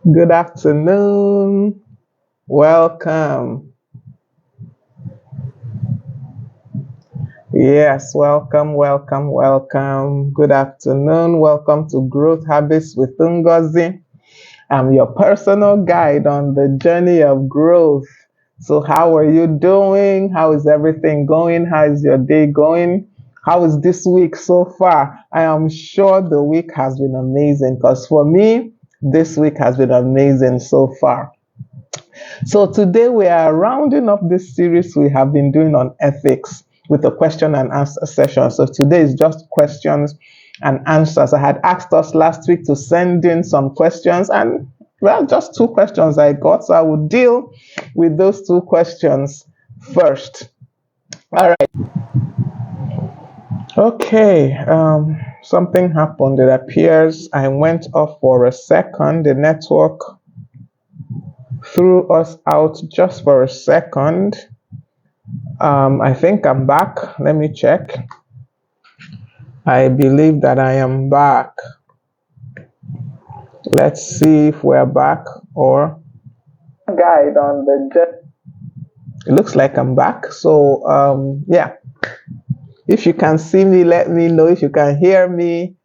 Good afternoon. Welcome. Yes, welcome. Good afternoon. Welcome to Growth Habits with Ngozi. I'm your personal guide on the journey of growth. So, how are you doing? How is everything going? How is your day going? How is this week so far? I am sure the week has been amazing because for me, this week has been amazing so far. So today we are rounding up this series we have been doing on ethics with a question and answer session. So today is just questions and answers. I had asked us last week to send in some questions and well, just two questions I got. So I will deal with those two questions first. All right. Okay. Something happened. It appears I went off for a second. The network threw us out just for a second. I think I'm back. Let me check. I believe that I am back. Let's see if we're back or guide on the jet. It looks like I'm back. So yeah. If you can see me, let me know. If you can hear me,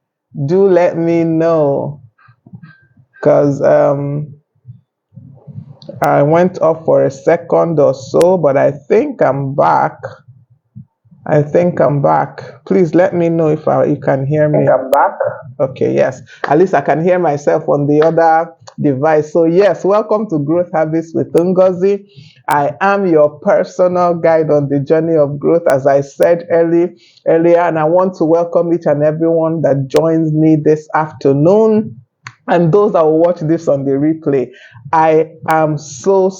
do let me know. Because I went off for a second or so, but I think I'm back. I think I'm back. Please let me know if you can hear me. I'm back. Okay, yes. At least I can hear myself on the other device. So, yes, welcome to Growth Habits with Ngozi. I am your personal guide on the journey of growth, as I said earlier, and I want to welcome each and everyone that joins me this afternoon. And those that will watch this on the replay, I am so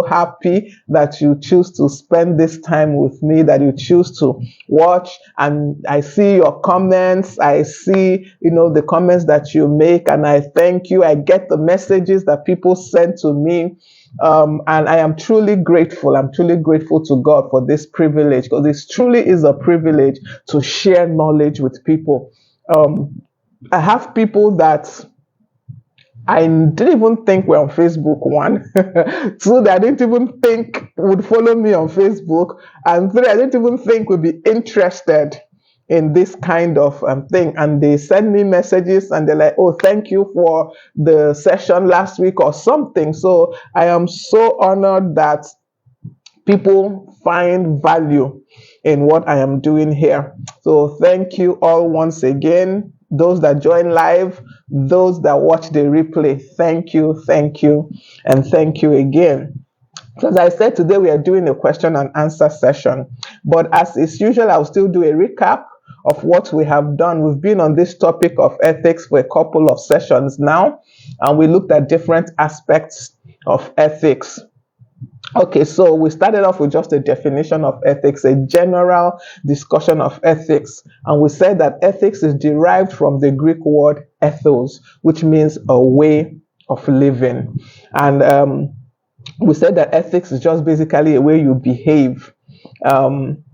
happy that you choose to spend this time with me, that you choose to watch. And I see your comments. I see, the comments that you make, and I thank you. I get the messages that people send to me. And I am truly grateful. I'm truly grateful to God for this privilege because it truly is a privilege to share knowledge with people. I have people that I didn't even think we're on Facebook, one. Two, that I didn't even think would follow me on Facebook. And three, I didn't even think would be interested in this kind of thing. And they send me messages and they're like, oh, thank you for the session last week or something. So I am so honored that people find value in what I am doing here. So thank you all once again. Those that join live, those that watch the replay, thank you, and thank you again. So as I said, today we are doing a question and answer session. But as is usual, I'll still do a recap of what we have done. We've been on this topic of ethics for a couple of sessions now, and we looked at different aspects of ethics. Okay, so we started off with just a definition of ethics, a general discussion of ethics. And we said that ethics is derived from the Greek word ethos, which means a way of living. And we said that ethics is just basically a way you behave. And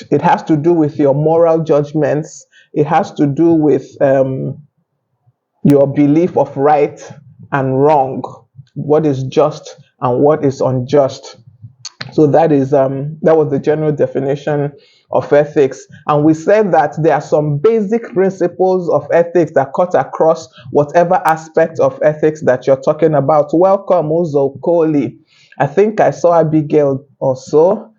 it has to do with your moral judgments, it has to do with your belief of right and wrong, what is just and what is unjust. So that was the general definition of ethics. And we said that there are some basic principles of ethics that cut across whatever aspect of ethics that you're talking about. Welcome, Uzo Koli. I think I saw Abigail also.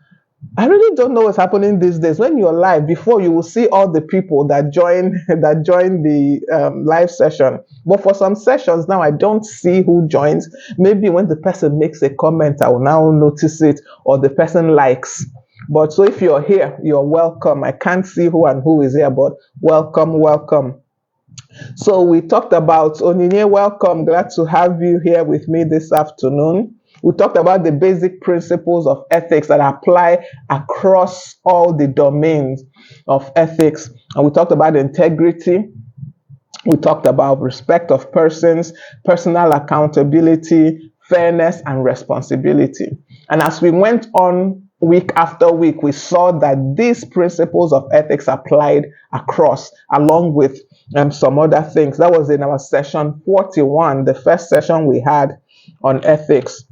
I really don't know what's happening these days. When you're live, before you will see all the people that join the live session. But for some sessions now, I don't see who joins. Maybe when the person makes a comment, I will now notice it, or the person likes. But so if you're here, you're welcome. I can't see who and who is here, but welcome. So we talked about Onyinye. Welcome. Glad to have you here with me this afternoon. We talked about the basic principles of ethics that apply across all the domains of ethics. And we talked about integrity. We talked about respect of persons, personal accountability, fairness, and responsibility. And as we went on week after week, we saw that these principles of ethics applied across, along with some other things. That was in our session 41, the first session we had on ethics.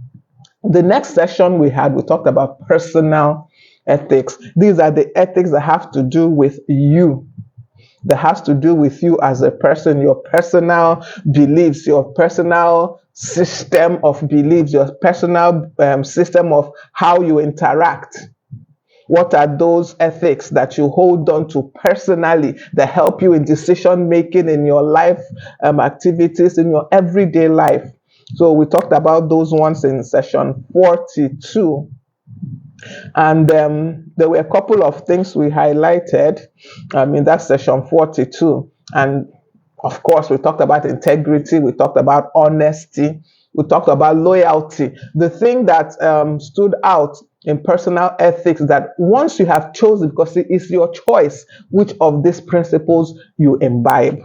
The next session we had, we talked about personal ethics. These are the ethics that have to do with you, that has to do with you as a person, your personal beliefs, your personal system of beliefs, your personal system of how you interact. What are those ethics that you hold on to personally that help you in decision making in your life activities, in your everyday life? So we talked about those ones in session 42. And there were a couple of things we highlighted in that session 42. And of course, we talked about integrity, we talked about honesty, we talked about loyalty. The thing that stood out in personal ethics, that once you have chosen, because it is your choice, which of these principles you imbibe.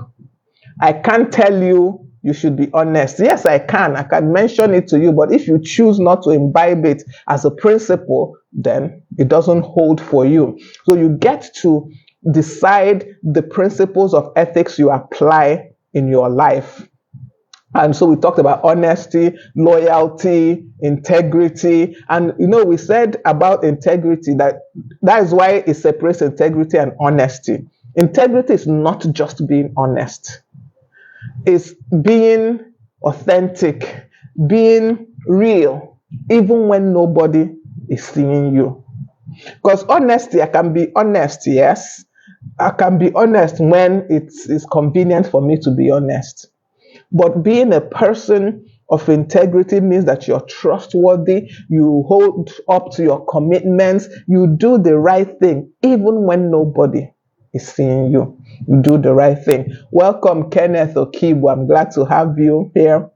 I can't tell you you should be honest. Yes, I can. I can mention it to you, but if you choose not to imbibe it as a principle, then it doesn't hold for you. So you get to decide the principles of ethics you apply in your life. And so we talked about honesty, loyalty, integrity. And we said about integrity that is why it separates integrity and honesty. Integrity is not just being honest. It's being authentic, being real, even when nobody is seeing you. Because honesty, I can be honest, yes. I can be honest when it's convenient for me to be honest. But being a person of integrity means that you're trustworthy, you hold up to your commitments, you do the right thing, even when nobody is seeing you. You do the right thing. Welcome, Kenneth Okibu. I'm glad to have you here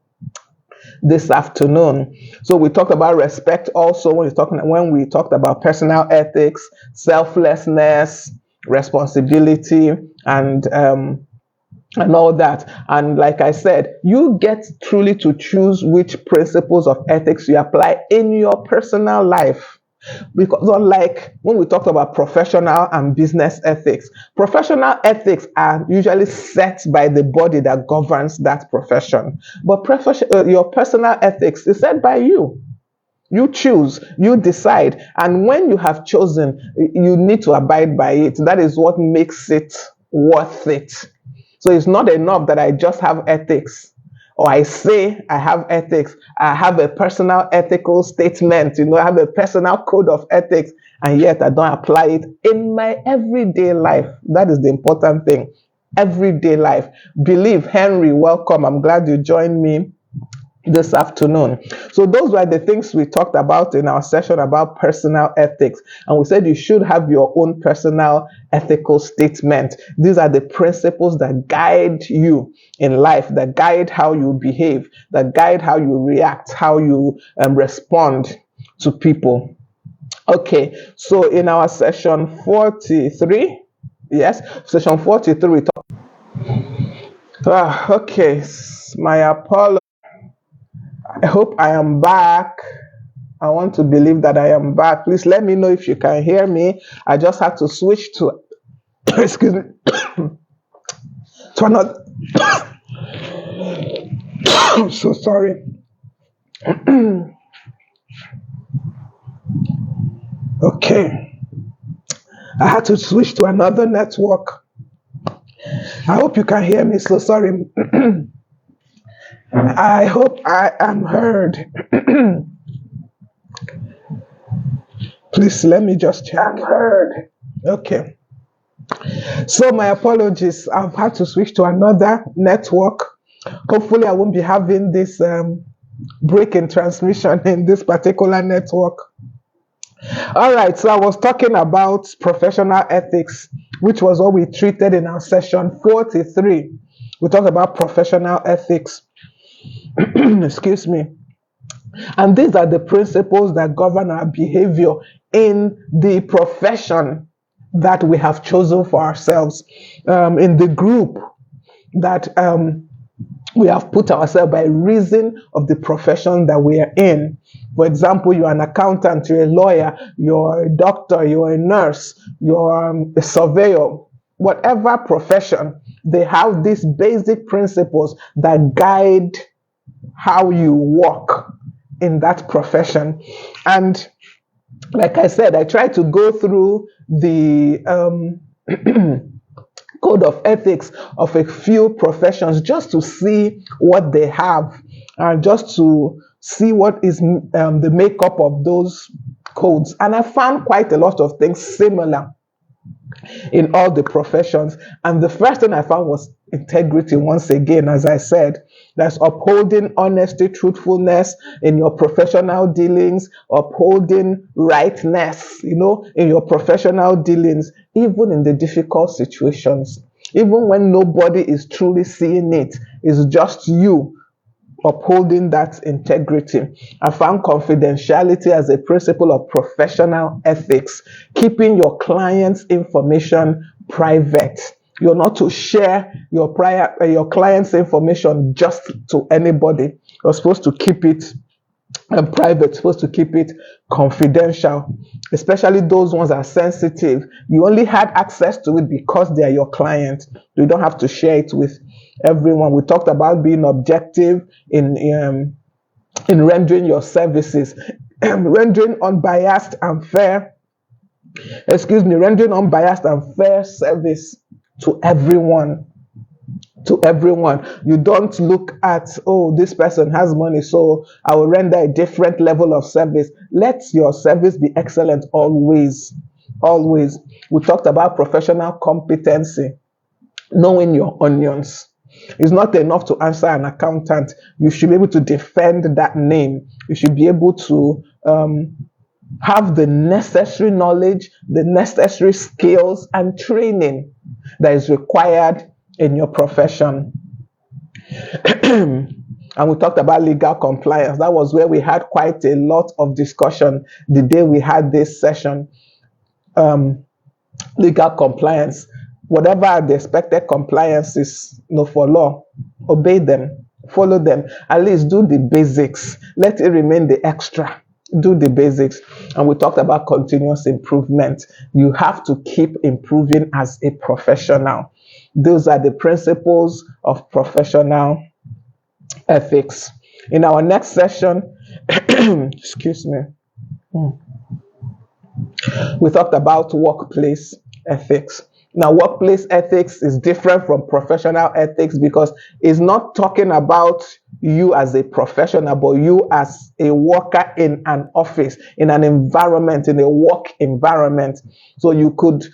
this afternoon. So we talked about respect also when we talked about personal ethics, selflessness, responsibility, and all that. And like I said, you get truly to choose which principles of ethics you apply in your personal life. Because unlike when we talk about professional and business ethics, professional ethics are usually set by the body that governs that profession. But your personal ethics is set by you. You choose, you decide. And when you have chosen, you need to abide by it. That is what makes it worth it. So it's not enough that I just have ethics, or I say I have ethics. I have a personal ethical statement, I have a personal code of ethics, and yet I don't apply it in my everyday life. That is the important thing. Everyday life. Believe, Henry, welcome. I'm glad you joined me this afternoon. So those were the things we talked about in our session about personal ethics. And we said you should have your own personal ethical statement. These are the principles that guide you in life, that guide how you behave, that guide how you react, how you respond to people. Okay, so in our session 43, yes, session 43, we talked. Okay, my apologies. I hope I am back. I want to believe that I am back. Please let me know if you can hear me. I just had to switch to, excuse me, to another. I'm so sorry. Okay. I had to switch to another network. I hope you can hear me. So sorry. I hope I am heard. Please let me just check. I'm heard. Okay. So my apologies. I've had to switch to another network. Hopefully I won't be having this break in transmission in this particular network. All right. So I was talking about professional ethics, which was what we treated in our session 43. We talked about professional ethics. Excuse me. And these are the principles that govern our behavior in the profession that we have chosen for ourselves, in the group that we have put ourselves by reason of the profession that we are in. For example, you're an accountant, you're a lawyer, you're a doctor, you're a nurse, you're a surveyor, whatever profession, they have these basic principles that guide how you work in that profession. And like I said, I try to go through the code of ethics of a few professions just to see what they have and just to see what is the makeup of those codes. And I found quite a lot of things similar in all the professions. And the first thing I found was integrity. Once again, as I said, that's upholding honesty, truthfulness in your professional dealings, upholding rightness, in your professional dealings, even in the difficult situations, even when nobody is truly seeing it, it's just you upholding that integrity. I found confidentiality as a principle of professional ethics, keeping your client's information private. You're not to share your client's information just to anybody. You're supposed to keep it private, supposed to keep it confidential, especially those ones that are sensitive. You only had access to it because they are your client. You don't have to share it with everyone. We talked about being objective in rendering your services, rendering unbiased and fair service to everyone. You don't look at, oh, this person has money, so I will render a different level of service. Let your service be excellent always. Always. We talked about professional competency, knowing your onions. It's not enough to answer an accountant. You should be able to defend that name. You should be able to have the necessary knowledge, the necessary skills and training that is required in your profession. And we talked about legal compliance. That was where we had quite a lot of discussion the day we had this session. Legal compliance, whatever the expected compliance is, for law, obey them, follow them. At least do the basics. Let it remain the extra. Do the basics. And we talked about continuous improvement. You have to keep improving as a professional. Those are the principles of professional ethics. In our next session, excuse me, we talked about workplace ethics. Now, workplace ethics is different from professional ethics because it's not talking about you as a professional, but you as a worker in an office, in an environment, in a work environment. So you could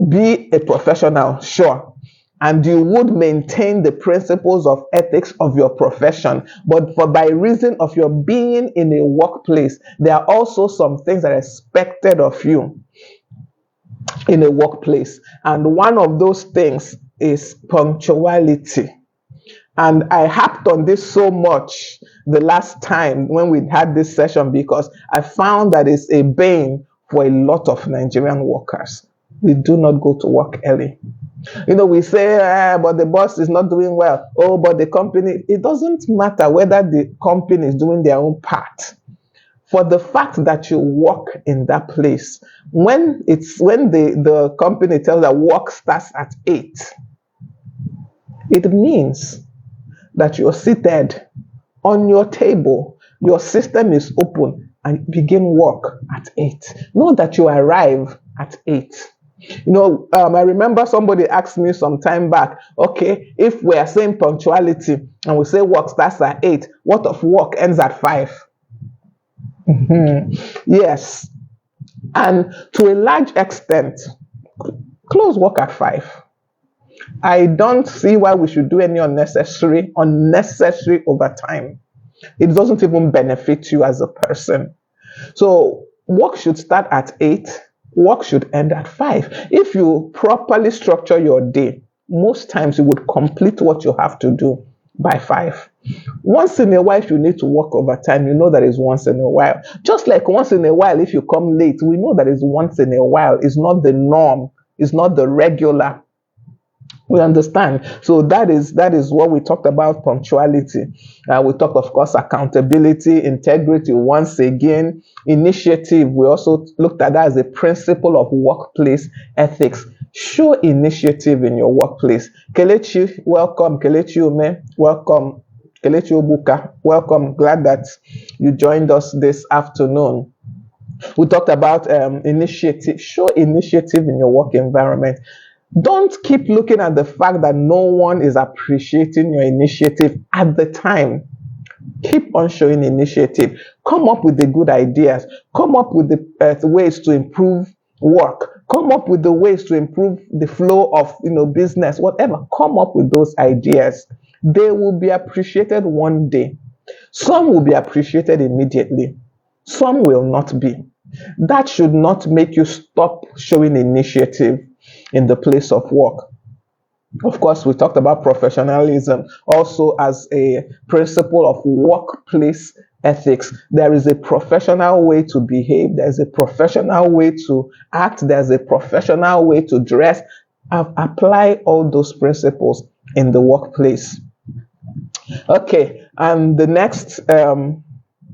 be a professional, sure, and you would maintain the principles of ethics of your profession. But by reason of your being in a workplace, there are also some things that are expected of you in a workplace. And one of those things is punctuality. And I harped on this so much the last time when we had this session because I found that it's a bane for a lot of Nigerian workers. We do not go to work early. We say, but the boss is not doing well. Oh, but the company, it doesn't matter whether the company is doing their own part. For the fact that you work in that place, when the company tells that work starts at 8, it means that you're seated on your table, your system is open, and begin work at 8. Not that you arrive at 8. I remember somebody asked me some time back, okay, if we are saying punctuality and we say work starts at 8, what of work ends at 5? Yes. And to a large extent, close work at 5. I don't see why we should do any unnecessary overtime. It doesn't even benefit you as a person. So work should start at 8. Work should end at 5. If you properly structure your day, most times you would complete what you have to do by 5. Once in a while, if you need to work overtime, you know that is once in a while. Just like once in a while, if you come late, we know that is once in a while. It's not the norm. It's not the regular. We understand. So that is what we talked about, punctuality. We talked, of course, accountability, integrity. Once again, initiative. We also looked at that as a principle of workplace ethics. Show initiative in your workplace. Kelechi, welcome. Kelechi Ume, welcome. Kelechi Obuka, welcome. Glad that you joined us this afternoon. We talked about initiative. Show initiative in your work environment. Don't keep looking at the fact that no one is appreciating your initiative at the time. Keep on showing initiative. Come up with the good ideas. Come up with the ways to improve work. Come up with the ways to improve the flow of business. Whatever. Come up with those ideas. They will be appreciated one day. Some will be appreciated immediately. Some will not be. That should not make you stop showing initiative in the place of work. Of course, we talked about professionalism also as a principle of workplace ethics. There is a professional way to behave, there's a professional way to act, there's a professional way to dress. Apply all those principles in the workplace. Okay, and the next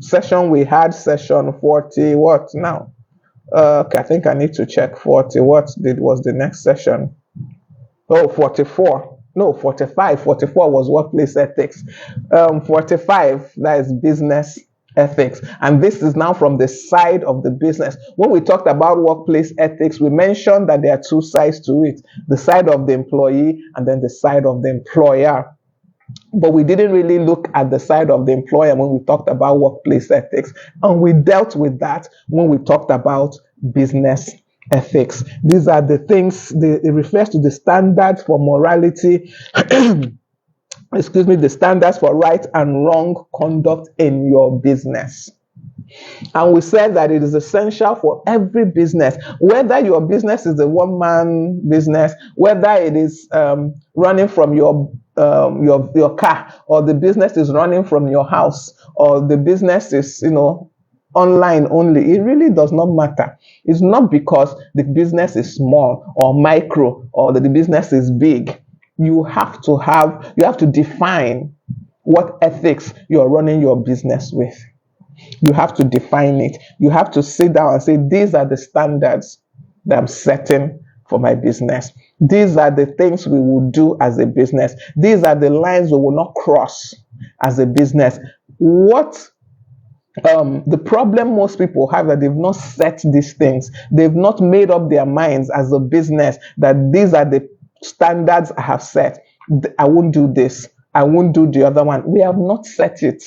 session we had, session 40, what now? Okay, I think I need to check 40. What was the next session? Oh, 44. No, 45. 44 was workplace ethics. 45, that is business ethics. And this is now from the side of the business. When we talked about workplace ethics, we mentioned that there are two sides to it, the side of the employee and then the side of the employer. But we didn't really look at the side of the employer when we talked about workplace ethics. And we dealt with that when we talked about business ethics. These are the things, it refers to the standards for morality, excuse me, the standards for right and wrong conduct in your business. And we said that it is essential for every business, whether your business is a one-man business, whether it is running from your car, or the business is running from your house, or the business is online only. It really does not matter. It's not because the business is small or micro or that the business is big. You have to define what ethics you're running your business with. You have to define it. You have to sit down and say, these are the standards that I'm setting for my business. These are the things we will do as a business. These are the lines we will not cross as a business. The problem most people have that they've not set these things. They've not made up their minds as a business that these are the standards I have set. I won't do this. I won't do the other one. We have not set it.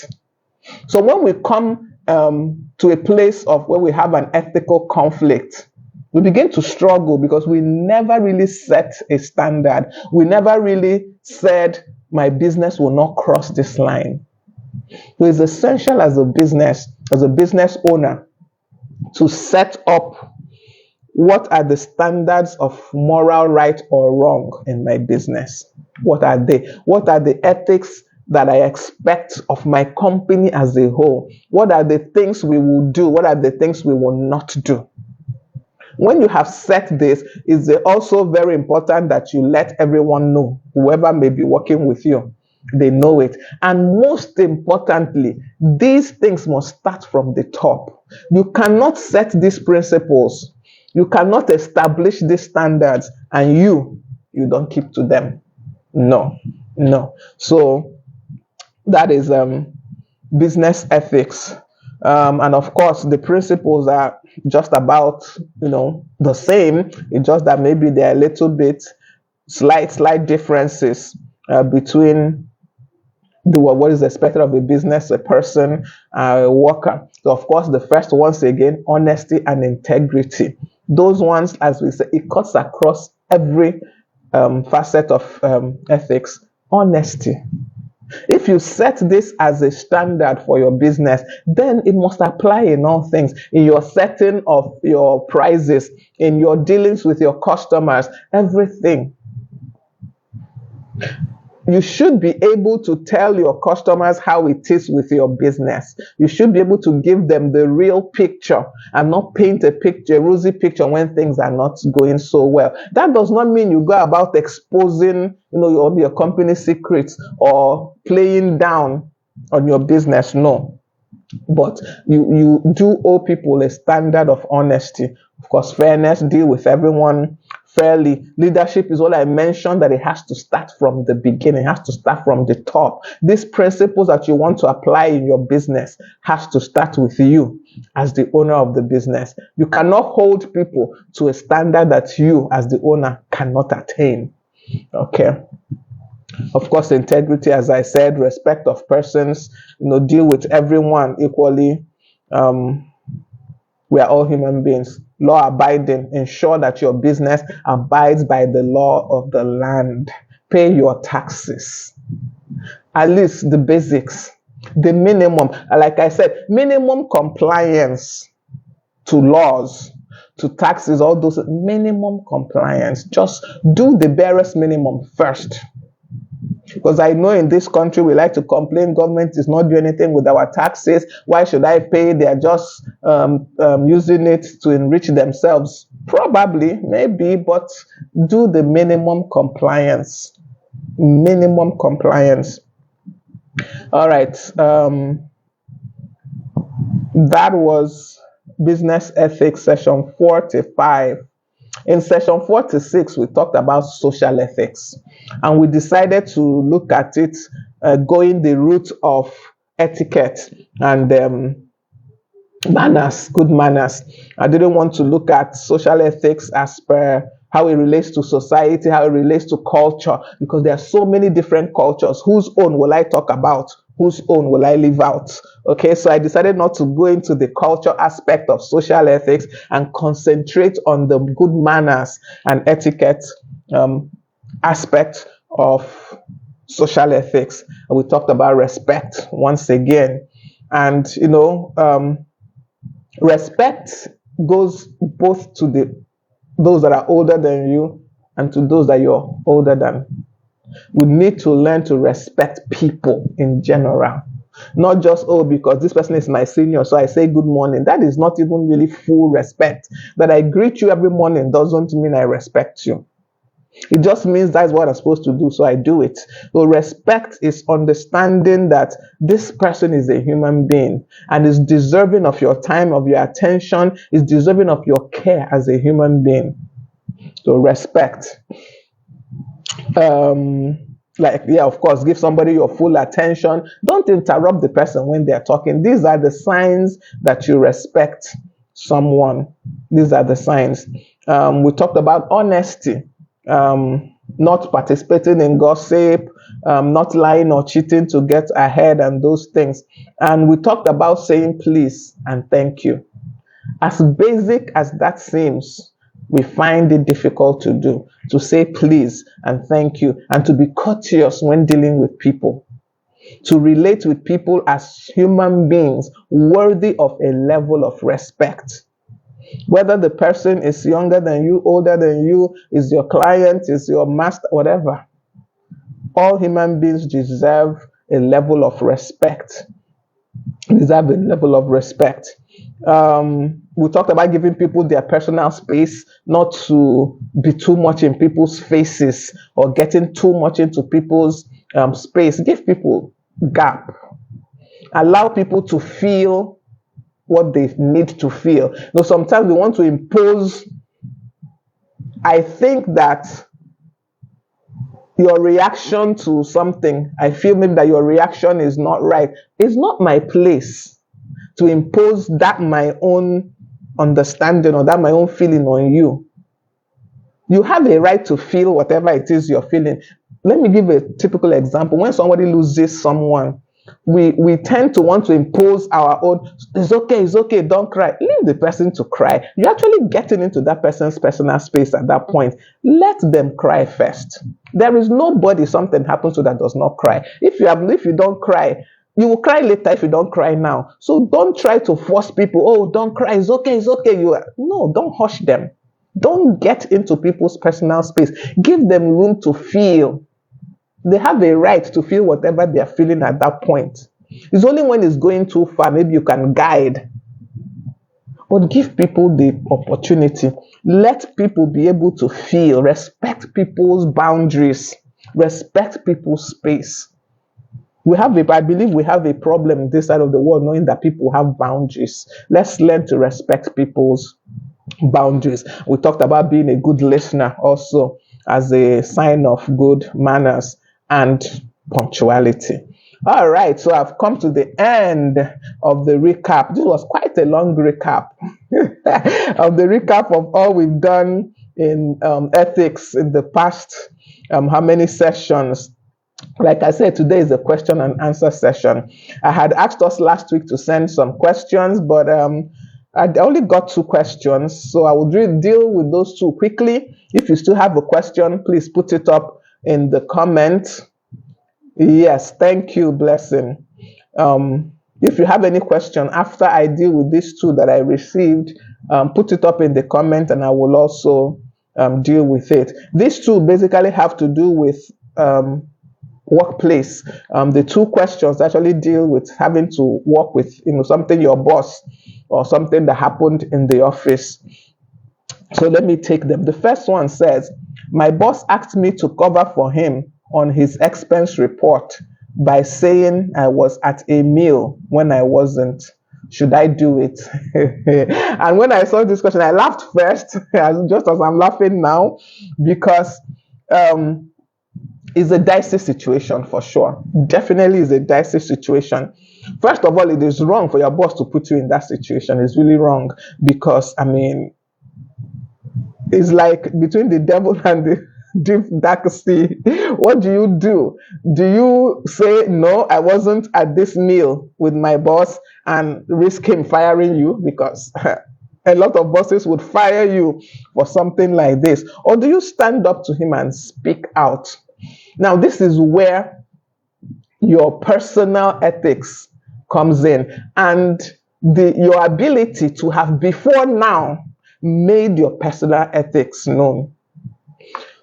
So when we come to a place of where we have an ethical conflict, we begin to struggle because we never really set a standard. We never really said, my business will not cross this line. So it's essential as a business owner, to set up what are the standards of moral right or wrong in my business. What are they? What are the ethics that I expect of my company as a whole? What are the things we will do? What are the things we will not do? When you have set this, it's also very important that you let everyone know, whoever may be working with you, they know it. And most importantly, these things must start from the top. You cannot set these principles. You cannot establish these standards and you don't keep to them. No. So that is business ethics. And of course, the principles are just about, the same. It's just that maybe there are a little bit slight differences between what is expected of a business, a person, a worker. So of course, the first, once again, honesty and integrity. Those ones, as we say, it cuts across every facet of ethics. Honesty. If you set this as a standard for your business, then it must apply in all things, in your setting of your prices, in your dealings with your customers, everything. you should be able to tell your customers how it is with your business. You should be able to give them the real picture and not paint a rosy picture when things are not going so well. That does not mean you go about exposing, your company secrets or playing down on your business. No. But you do owe people a standard of honesty. Of course, fairness, deal with everyone fairly. Leadership is what I mentioned, that it has to start from the beginning, it has to start from the top. These principles that you want to apply in your business has to start with you as the owner of the business. You cannot hold people to a standard that you as the owner cannot attain. Okay. Of course, integrity, as I said, respect of persons, deal with everyone equally. We are all human beings. Law abiding, ensure that your business abides by the law of the land. Pay your taxes. At least the basics, the minimum. Like I said, minimum compliance to laws, to taxes, all those minimum compliance. Just do the barest minimum first. Because I know in this country we like to complain government is not doing anything with our taxes. Why should I pay? They are just using it to enrich themselves. Probably, maybe, but do the minimum compliance. Minimum compliance. All right. That was business ethics session 45. In session 46, we talked about social ethics, and we decided to look at it going the route of etiquette and manners, good manners. I didn't want to look at social ethics as per how it relates to society, how it relates to culture, because there are so many different cultures. Whose own will I talk about? Whose own will I leave out? Okay, so I decided not to go into the culture aspect of social ethics and concentrate on the good manners and etiquette aspect of social ethics. And we talked about respect once again. And, respect goes both to those that are older than you and to those that you're older than. We need to learn to respect people in general. Not just, because this person is my senior, so I say good morning. That is not even really full respect. That I greet you every morning doesn't mean I respect you. It just means that's what I'm supposed to do, so I do it. So respect is understanding that this person is a human being and is deserving of your time, of your attention, is deserving of your care as a human being. So respect. Of course, give somebody your full attention. Don't interrupt the person when they're talking. These are the signs that you respect someone. These are the signs. We talked about honesty. Not participating in gossip, not lying or cheating to get ahead, and those things. And we talked about saying please and thank you. As basic as that seems, we find it difficult to do, to say please and thank you, and to be courteous when dealing with people, to relate with people as human beings worthy of a level of respect. Whether the person is younger than you, older than you, is your client, is your master, whatever. All human beings deserve a level of respect. We talked about giving people their personal space, not to be too much in people's faces or getting too much into people's space. Give people gap. Allow people to feel what they need to feel. Sometimes we want to impose. I think that your reaction to something, I feel maybe that your reaction is not right. It's not my place to impose that my own understanding or that my own feeling on you. You have a right to feel whatever it is you're feeling. Let me give a typical example. When somebody loses someone, we tend to want to impose our own, it's okay, don't cry. Leave the person to cry. You're actually getting into that person's personal space at that point. Let them cry first. There is nobody something happens to that does not cry. If you don't cry, you will cry later if you don't cry now. So don't try to force people, don't cry, it's okay. No, don't hush them. Don't get into people's personal space. Give them room to feel. They have a right to feel whatever they are feeling at that point. It's only when it's going too far, maybe you can guide. But give people the opportunity. Let people be able to feel, respect people's boundaries, respect people's space. I believe we have a problem this side of the world knowing that people have boundaries. Let's learn to respect people's boundaries. We talked about being a good listener also as a sign of good manners and punctuality. All right, so I've come to the end of the recap. This was quite a long recap of the recap of all we've done in ethics in the past, how many sessions. Like I said, today is a question and answer session. I had asked us last week to send some questions, but I only got 2 questions, so I will deal with those 2 quickly. If you still have a question, please put it up in the comments. Yes, thank you, Blessing. If you have any question after I deal with these 2 that I received, put it up in the comment and I will also deal with it. These 2 basically have to do with workplace. The 2 questions actually deal with having to work with, something your boss or something that happened in the office. So let me take them. The first one says, my boss asked me to cover for him on his expense report by saying I was at a meal when I wasn't. Should I do it? And when I saw this question, I laughed first, just as I'm laughing now, because it's a dicey situation for sure. Definitely is a dicey situation. First of all, it is wrong for your boss to put you in that situation. It's really wrong because, it's like between the devil and the deep dark sea. What do? Do you say, no, I wasn't at this meal with my boss and risk him firing you? Because a lot of bosses would fire you for something like this. Or do you stand up to him and speak out? Now, this is where your personal ethics comes in and your ability to have before now made your personal ethics known.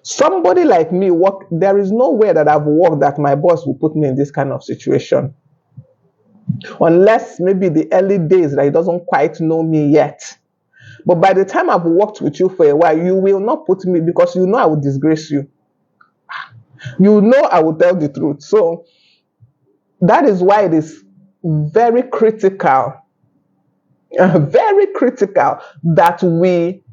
Somebody like me, there is no way that I've worked that my boss will put me in this kind of situation. Unless maybe the early days that he doesn't quite know me yet. But by the time I've worked with you for a while, you will not put me, because you know I will disgrace you. You know I will tell the truth. So that is why it is very critical that we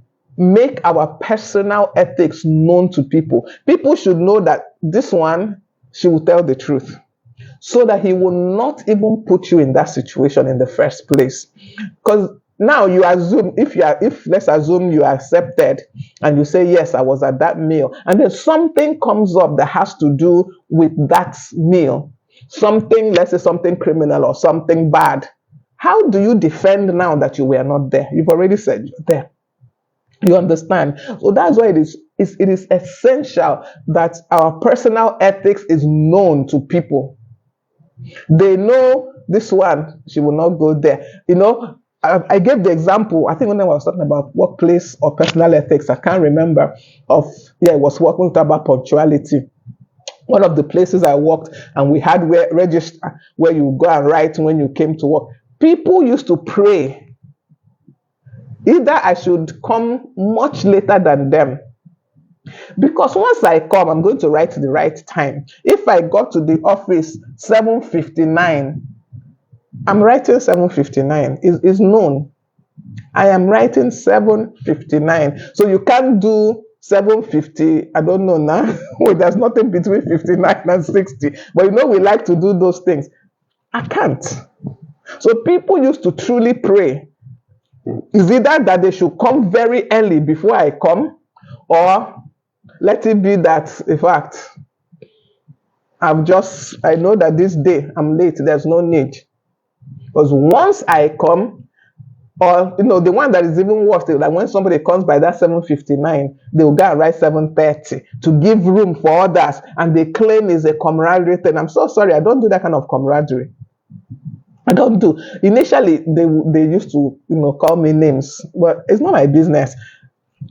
make our personal ethics known to people. People should know that this one, she will tell the truth, so that he will not even put you in that situation in the first place. Because now you assume, if let's assume you are accepted and you say, yes, I was at that meal, and then something comes up that has to do with that meal, something, let's say something criminal or something bad. How do you defend now that you were not there? You've already said you're there. You understand? So that's why it is essential that our personal ethics is known to people. They know this one, she will not go there. I gave the example, I think when I was talking about workplace or personal ethics, I can't remember, it was working about punctuality. One of the places I worked, and we had register where you go and write when you came to work. People used to pray either I should come much later than them, because once I come, I'm going to write the right time. If I got to the office 7:59, I'm writing 7:59. It's known. I am writing 7:59. So you can't do 7:50. I don't know now. There's nothing between 59 and 60. But we like to do those things. I can't. So people used to truly pray. Is either that they should come very early before I come, or let it be that, in fact, I know that this day I'm late. There's no need. Because once I come, or the one that is even worse, like when somebody comes by that 7:59, they'll go and write 7:30 to give room for others, and they claim it's a camaraderie thing. I'm so sorry, I don't do that kind of camaraderie. I don't do. Initially, they used to call me names, but it's not my business.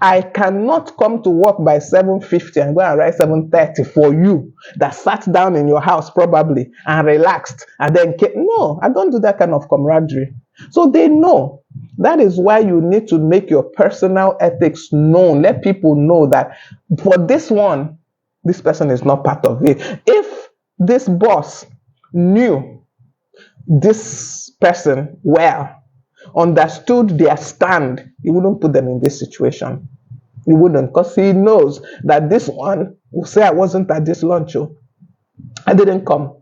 I cannot come to work by 7:50 and go and write 7:30 for you that sat down in your house probably and relaxed and then came. No, I don't do that kind of camaraderie. So they know. That is why you need to make your personal ethics known. Let people know that for this one, this person is not part of it. If this boss knew this person well, understood their stand, he wouldn't put them in this situation. He wouldn't, because he knows that this one will say, I wasn't at this lunch. Oh, I didn't come.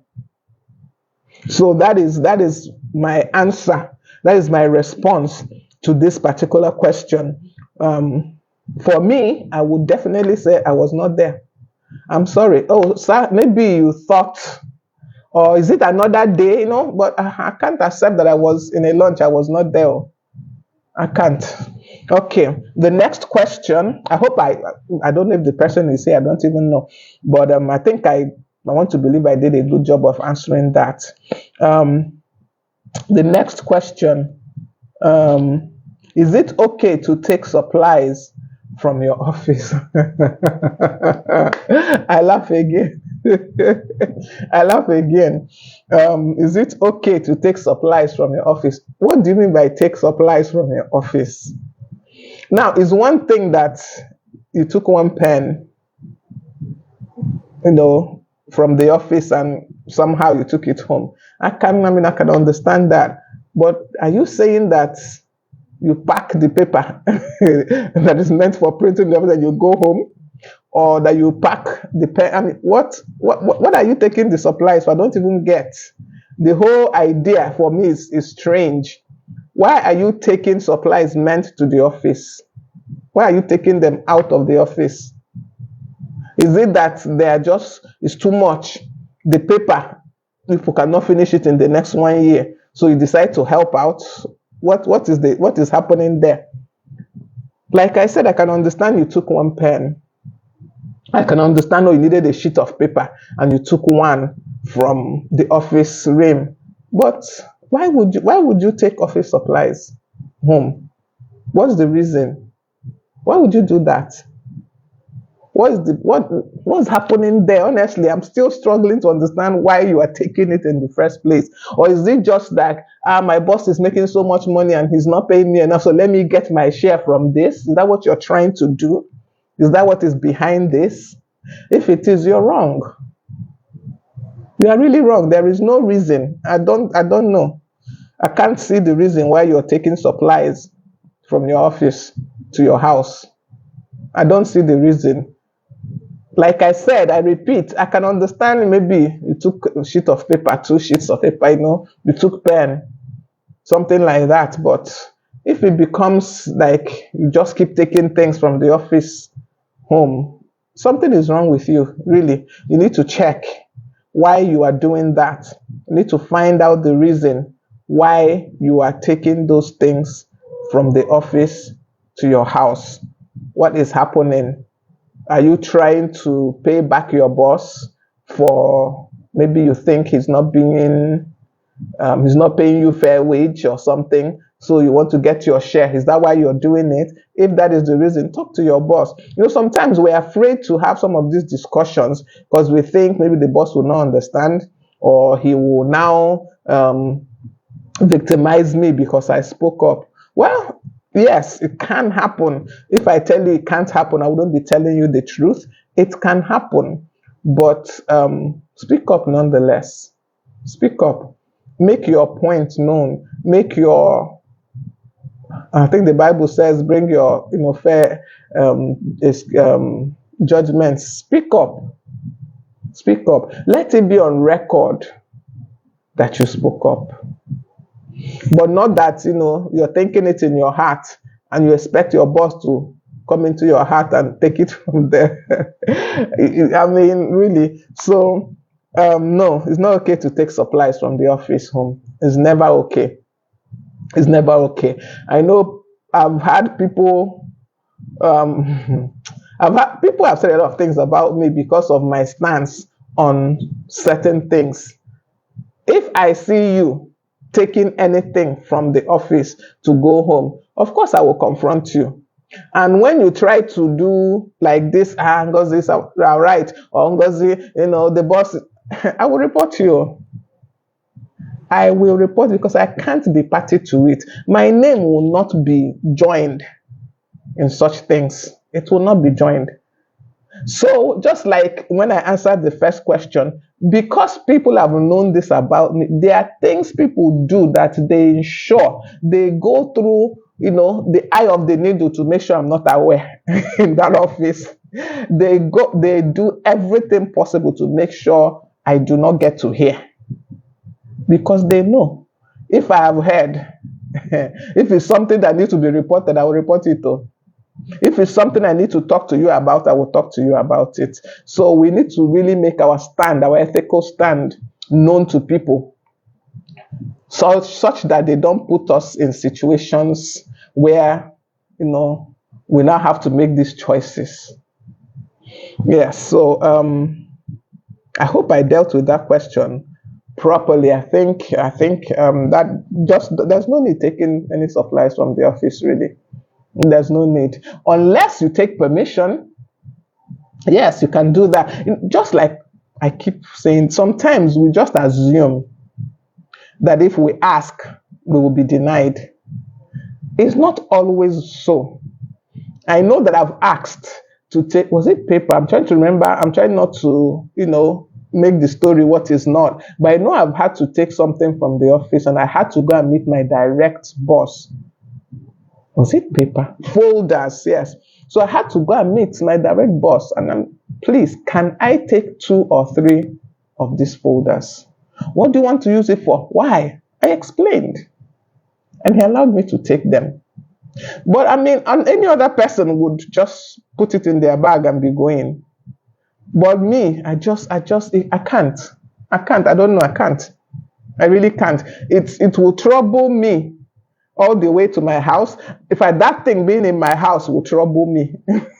So that is my answer. That is my response to this particular question. For me, I would definitely say I was not there. I'm sorry. Oh, sir, maybe you thought, or is it another day? But I can't accept that I was in a lunch. I was not there. I can't. Okay. The next question. I hope I don't know if the person is here. I don't even know. But I think I want to believe I did a good job of answering that. The next question. Is it okay to take supplies from your office? I laugh again. I laugh again. Is it okay to take supplies from your office? What do you mean by take supplies from your office? Now, it's one thing that you took one pen, from the office and somehow you took it home. I can understand that. But are you saying that you pack the paper that is meant for printing the office and you go home? Or that you pack the pen? I mean, what are you taking the supplies for? I don't even get. The whole idea for me is strange. Why are you taking supplies meant to the office? Why are you taking them out of the office? Is it that it's too much? The paper, people cannot finish it in the next 1 year, so you decide to help out? What is happening there? Like I said, I can understand you took one pen. I can understand you needed a sheet of paper and you took one from the office rim. But why would you take office supplies home? What's the reason? Why would you do that? What's happening there? Honestly, I'm still struggling to understand why you are taking it in the first place. Or is it just that my boss is making so much money and he's not paying me enough, so let me get my share from this? Is that what you're trying to do? Is that what is behind this? If it is, you're wrong. You are really wrong. There is no reason. I don't know. I can't see the reason why you're taking supplies from your office to your house. I don't see the reason. Like I said, I repeat, I can understand maybe you took a sheet of paper, 2 sheets of paper, you took pen, something like that. But if it becomes like you just keep taking things from the office home, something is wrong with you, really. You need to check why you are doing that. You need to find out the reason why you are taking those things from the office to your house. What is happening? Are you trying to pay back your boss for maybe you think he's not paying you fair wage or something, so you want to get your share? Is that why you're doing it? If that is the reason, talk to your boss. Sometimes we're afraid to have some of these discussions because we think maybe the boss will not understand, or he will now victimize me because I spoke up. Well, yes, it can happen. If I tell you it can't happen, I wouldn't be telling you the truth. It can happen. But speak up nonetheless. Speak up. Make your point known. I think the Bible says, bring your fair judgment. Speak up. Speak up. Let it be on record that you spoke up. But not that, you're thinking it in your heart and you expect your boss to come into your heart and take it from there. I mean, really. So, no, it's not okay to take supplies from the office home. It's never okay. It's never okay. I know I've had people, people have said a lot of things about me because of my stance on certain things. If I see you taking anything from the office to go home, of course I will confront you. And when you try to do like this, Ngozi is right, or Ngozi, the boss, I will report you. I will report because I can't be party to it. My name will not be joined in such things. It will not be joined. So, just like when I answered the first question, because people have known this about me, there are things people do that they ensure they go through, the eye of the needle to make sure I'm not aware in that office. They do everything possible to make sure I do not get to hear because they know if I have heard, if it's something that needs to be reported, I will report it to. If it's something I need to talk to you about, I will talk to you about it. So we need to really make our stand, our ethical stand, known to people, such that they don't put us in situations where, we now have to make these choices. Yes. So I hope I dealt with that question properly. I think that just there's no need taking any supplies from the office really. There's no need. Unless you take permission, yes, you can do that. Just like I keep saying, sometimes we just assume that if we ask, we will be denied. It's not always so. I know that I've asked to take, was it paper? I'm trying to remember. I'm trying not to, make the story what is not. But I know I've had to take something from the office and I had to go and meet my direct boss. Was it paper? Folders, yes. So I had to go and meet my direct boss and please, can I take 2 or 3 of these folders? What do you want to use it for? Why? I explained. And he allowed me to take them. But any other person would just put it in their bag and be going. But me, I can't. I don't know, I can't. I really can't. It will trouble me all the way to my house. That thing being in my house will trouble me.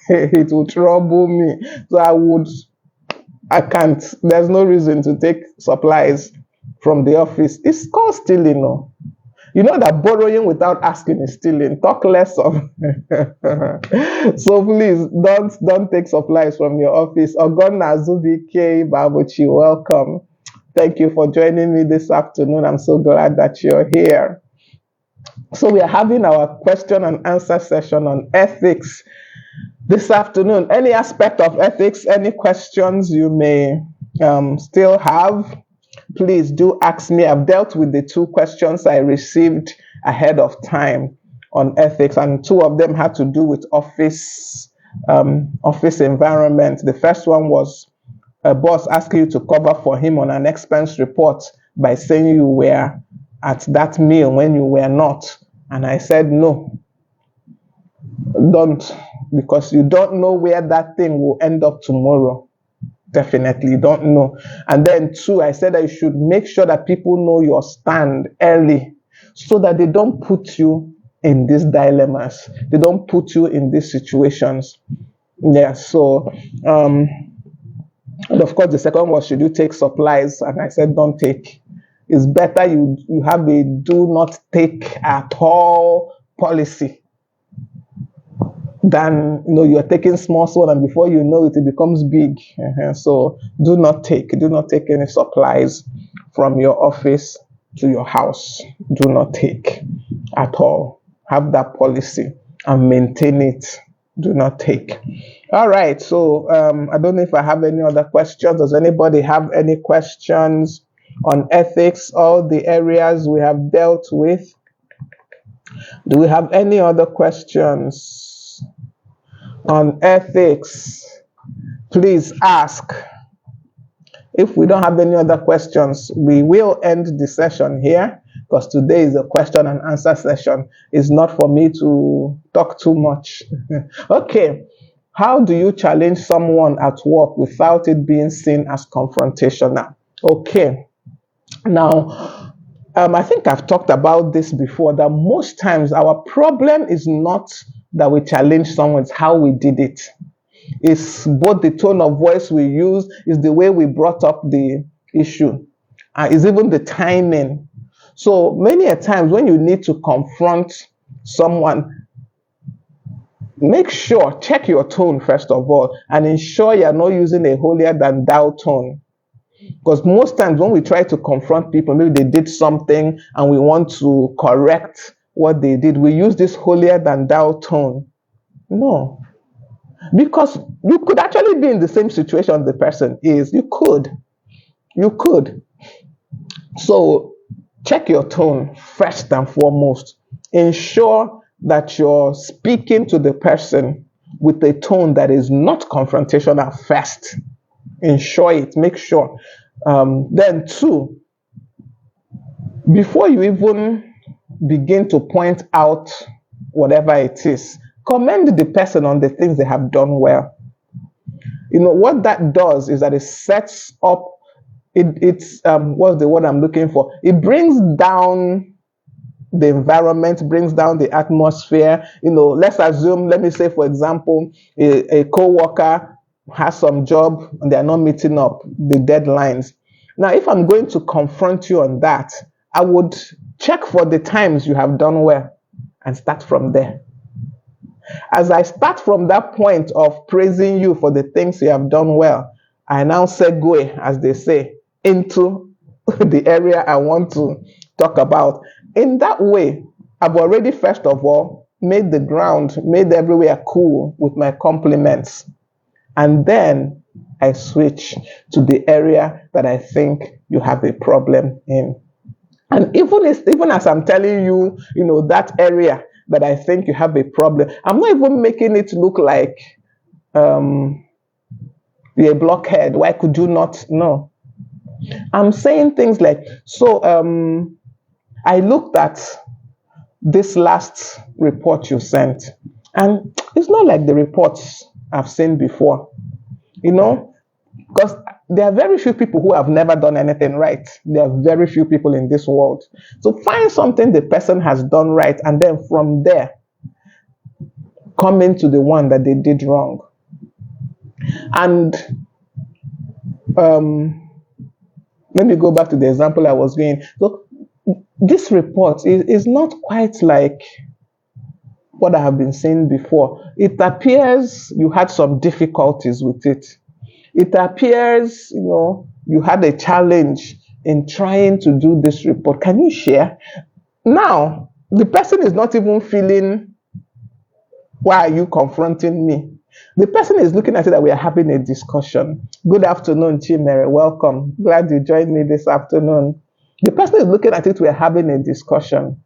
It will trouble me. So I can't. There's no reason to take supplies from the office. It's called stealing. No? You know that borrowing without asking is stealing. Talk less of. So please don't take supplies from your office. Ogonna Zubike Babuchi, welcome. Thank you for joining me this afternoon. I'm so glad that you're here. So we are having our question and answer session on ethics this afternoon. Any aspect of ethics, any questions you may still have, please do ask me. I've dealt with the 2 questions I received ahead of time on ethics, and 2 of them had to do with office environment. The first one was a boss asking you to cover for him on an expense report by saying you were at that meal when you were not. And I said, no, don't, because you don't know where that thing will end up tomorrow. Definitely don't know. And then 2, I said that you should make sure that people know your stand early so that they don't put you in these dilemmas. They don't put you in these situations. Yeah, so, and of course, the second was, should you take supplies? And I said, don't take. It's better you have a do not take at all policy than you're taking small and before you know it becomes big. So do not take any supplies from your office to your house. Do not take at all. Have that policy and maintain it. Do not take. All right. So I don't know if I have any other questions. Does anybody have any questions on ethics, all the areas we have dealt with? Do we have any other questions on ethics? Please ask. If we don't have any other questions, we will end the session here, because today is a question and answer session. It's not for me to talk too much. Okay. How do you challenge someone at work without it being seen as confrontational? Okay. Now, I think I've talked about this before, that most times our problem is not that we challenge someone, it's how we did it. It's both the tone of voice we use, it's the way we brought up the issue, it's even the timing. So many a times when you need to confront someone, Make sure, check your tone first of all, and ensure you're not using a holier than thou tone. Because most times when we try to confront people, maybe they did something and we want to correct what they did, we use this holier than thou tone. No, because you could actually be in the same situation the person is. You could. You could. So check your tone first and foremost. Ensure that you're speaking to the person with a tone that is not confrontational first. Ensure it, make sure. Then, two, before you even begin to point out whatever it is, commend the person on the things they have done well. You know, what that does is that it sets up, it's what's the word I'm looking for? It brings down the environment, brings down the atmosphere. You know, let's assume, let me say, for example, a co-worker has some job and they are not meeting up the deadlines. Now, if I'm going to confront you on that, I would check for the times you have done well and start from there. As I start from that point of praising you for the things you have done well, I now segue, as they say, into the area I want to talk about. In that way, I've already, first of all, made the ground, made everywhere cool with my compliments. And then I switch to the area that I think you have a problem in. And even as I'm telling you, you know, that area that I think you have a problem, I'm not even making it look like you're a blockhead. Why could you not? No. I'm saying things like, so I looked at this last report you sent, and it's not like the reports I've seen before, you know, because there are very few people who have never done anything right. There are very few people in this world. So find something the person has done right, and then from there, come into the one that they did wrong. And let me go back to the example I was giving. So this report is not quite like what I have been saying before. It appears you had some difficulties with it. It appears, you know, you had a challenge in trying to do this report. Can you share? Now, the person is not even feeling, why are you confronting me? The person is looking at it that we are having a discussion. Good afternoon, Chimere. Welcome. Glad you joined me this afternoon. The person is looking at it, we're having a discussion.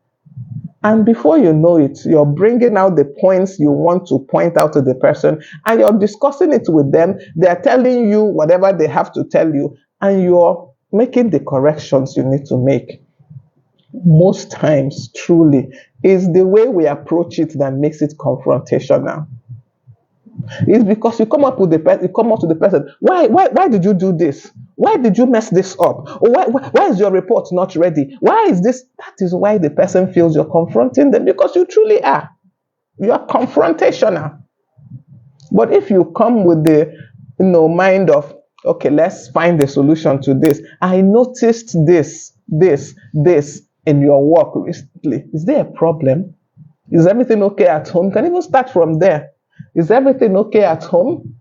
And before you know it, you're bringing out the points you want to point out to the person, and you're discussing it with them. They're telling you whatever they have to tell you, and you're making the corrections you need to make. Most times, truly, is the way we approach it that makes it confrontational. It's because you come up with you come up to the person. Why did you do this? Why did you mess this up? Or why is your report not ready? Why is this? That is why the person feels you're confronting them, because you truly are. You are confrontational. But if you come with the mind of, okay, let's find a solution to this. I noticed this in your work recently. Is there a problem? Is everything okay at home? You can even start from there. Is everything okay at home?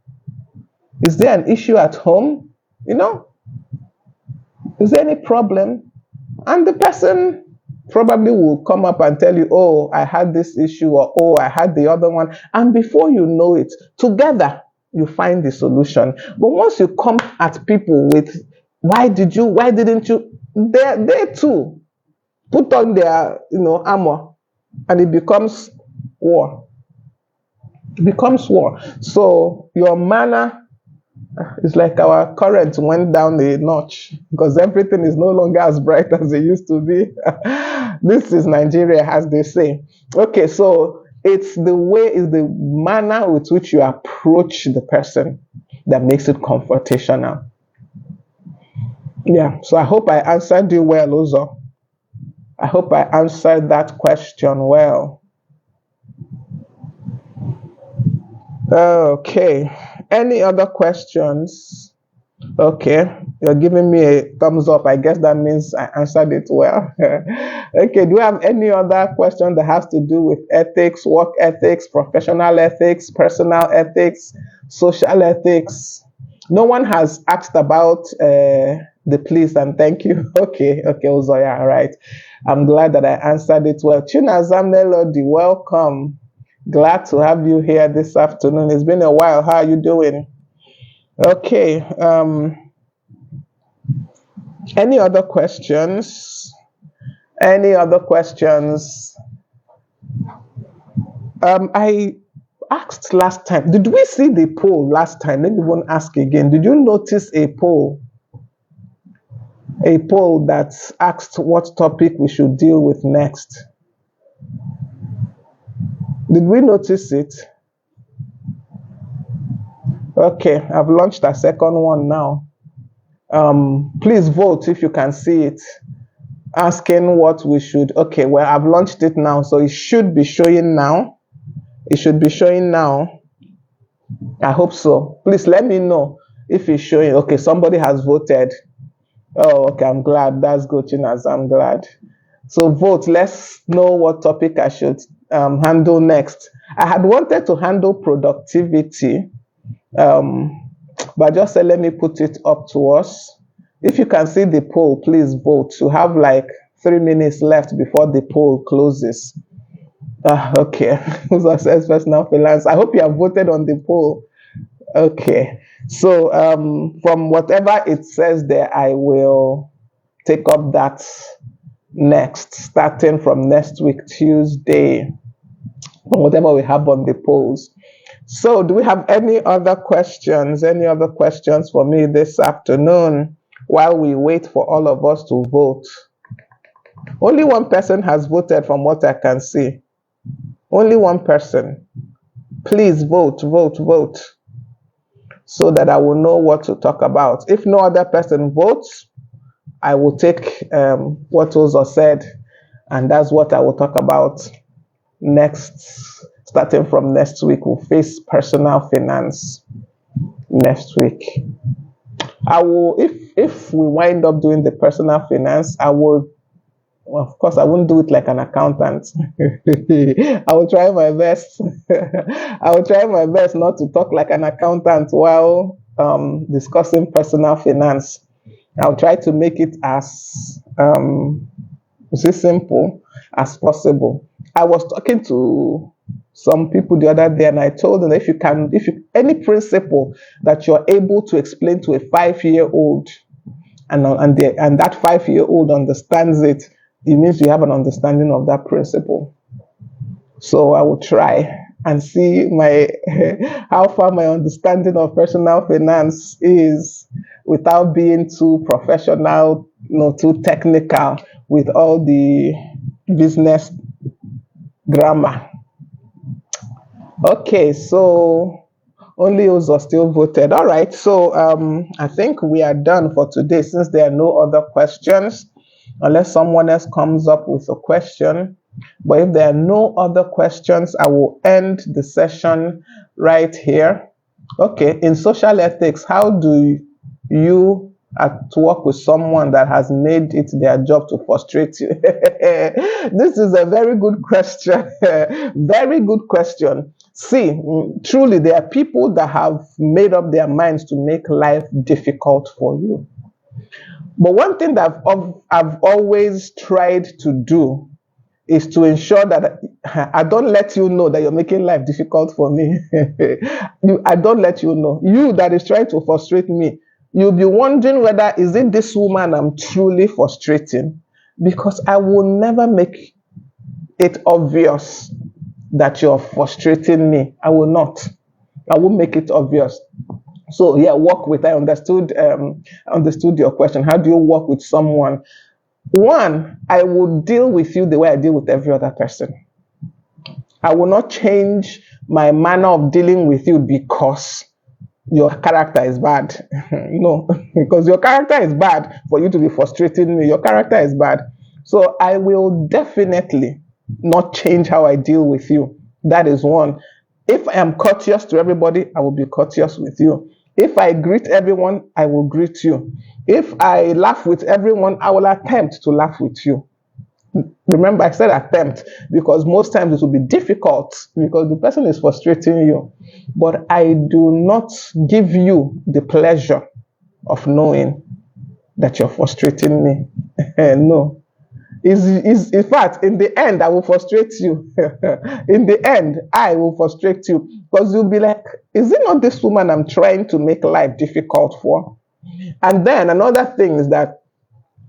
Is there an issue at home? You know? Is there any problem? And the person probably will come up and tell you, oh, I had this issue, or oh, I had the other one. And before you know it, together you find the solution. But once you come at people with, why didn't you? They too put on their armor, and it becomes war. It becomes war. So your manner is like our current went down a notch, because everything is no longer as bright as it used to be. This is Nigeria, as they say. Okay, so it's the manner with which you approach the person that makes it confrontational. Yeah, so I hope I answered you well, Uzo. I hope I answered that question well. Okay. Any other questions? Okay. You're giving me a thumbs up. I guess that means I answered it well. Okay, do you have any other question that has to do with ethics, work ethics, professional ethics, personal ethics, social ethics? No one has asked about the please and thank you. Okay, Uzoya, all right. I'm glad that I answered it well. Chinaza Melody, welcome. Glad to have you here this afternoon. It's been a while. How are you doing? Okay. Any other questions? Any other questions? I asked last time. Did we see the poll last time? Let me even ask again. Did you notice a poll? A poll that asked what topic we should deal with next. Did we notice it? Okay, I've launched a second one now. Please vote if you can see it. Asking what we should. Okay, well, I've launched it now, so it should be showing now. It should be showing now. I hope so. Please let me know if it's showing. Okay, somebody has voted. Oh, okay, I'm glad. That's good, Chinas. I'm glad. So vote. Let's know what topic I should handle next. I had wanted to handle productivity, but just say, let me put it up to us. If you can see the poll, please vote. You have like 3 minutes left before the poll closes. Okay. Success personal finance. I hope you have voted on the poll. Okay. So from whatever it says there, I will take up that next, starting from next week, Tuesday, from whatever we have on the polls. So do we have any other questions? Any other questions for me this afternoon while we wait for all of us to vote? Only one person has voted from what I can see. Only one person. Please vote, vote, vote, so that I will know what to talk about. If no other person votes, I will take what Ozo said, and that's what I will talk about next. Starting from next week, we'll face personal finance next week. I will, if we wind up doing the personal finance, I will, well, of course, I won't do it like an accountant. I will try my best. I will try my best not to talk like an accountant while discussing personal finance. I'll try to make it as simple as possible. I was talking to some people the other day, and I told them if you any principle that you're able to explain to a 5-year-old, and that 5-year-old understands it, it means you have an understanding of that principle. So I will try and see how far my understanding of personal finance is without being too professional, too technical with all the business grammar. Okay, so only Ozo still voted. All right, so I think we are done for today since there are no other questions, unless someone else comes up with a question. But if there are no other questions, I will end the session right here. Okay, in social ethics, how do you to work with someone that has made it their job to frustrate you? This is a very good question. Very good question. See, truly, there are people that have made up their minds to make life difficult for you. But one thing that I've always tried to do is to ensure that I don't let you know that you're making life difficult for me. I don't let you know. You that is trying to frustrate me, you'll be wondering whether is it this woman I'm truly frustrating, because I will never make it obvious that you're frustrating me. I will not. I will make it obvious. So yeah, work with. I understood your question. How do you work with someone? One, I will deal with you the way I deal with every other person. I will not change my manner of dealing with you because your character is bad. No, because your character is bad for you to be frustrating me. Your character is bad. So I will definitely not change how I deal with you. That is one. If I am courteous to everybody, I will be courteous with you. If I greet everyone, I will greet you. If I laugh with everyone, I will attempt to laugh with you. Remember, I said attempt because most times it will be difficult because the person is frustrating you. But I do not give you the pleasure of knowing that you're frustrating me. No. In fact, in the end, I will frustrate you. In the end, I will frustrate you because you'll be like, is it not this woman I'm trying to make life difficult for? And then another thing is that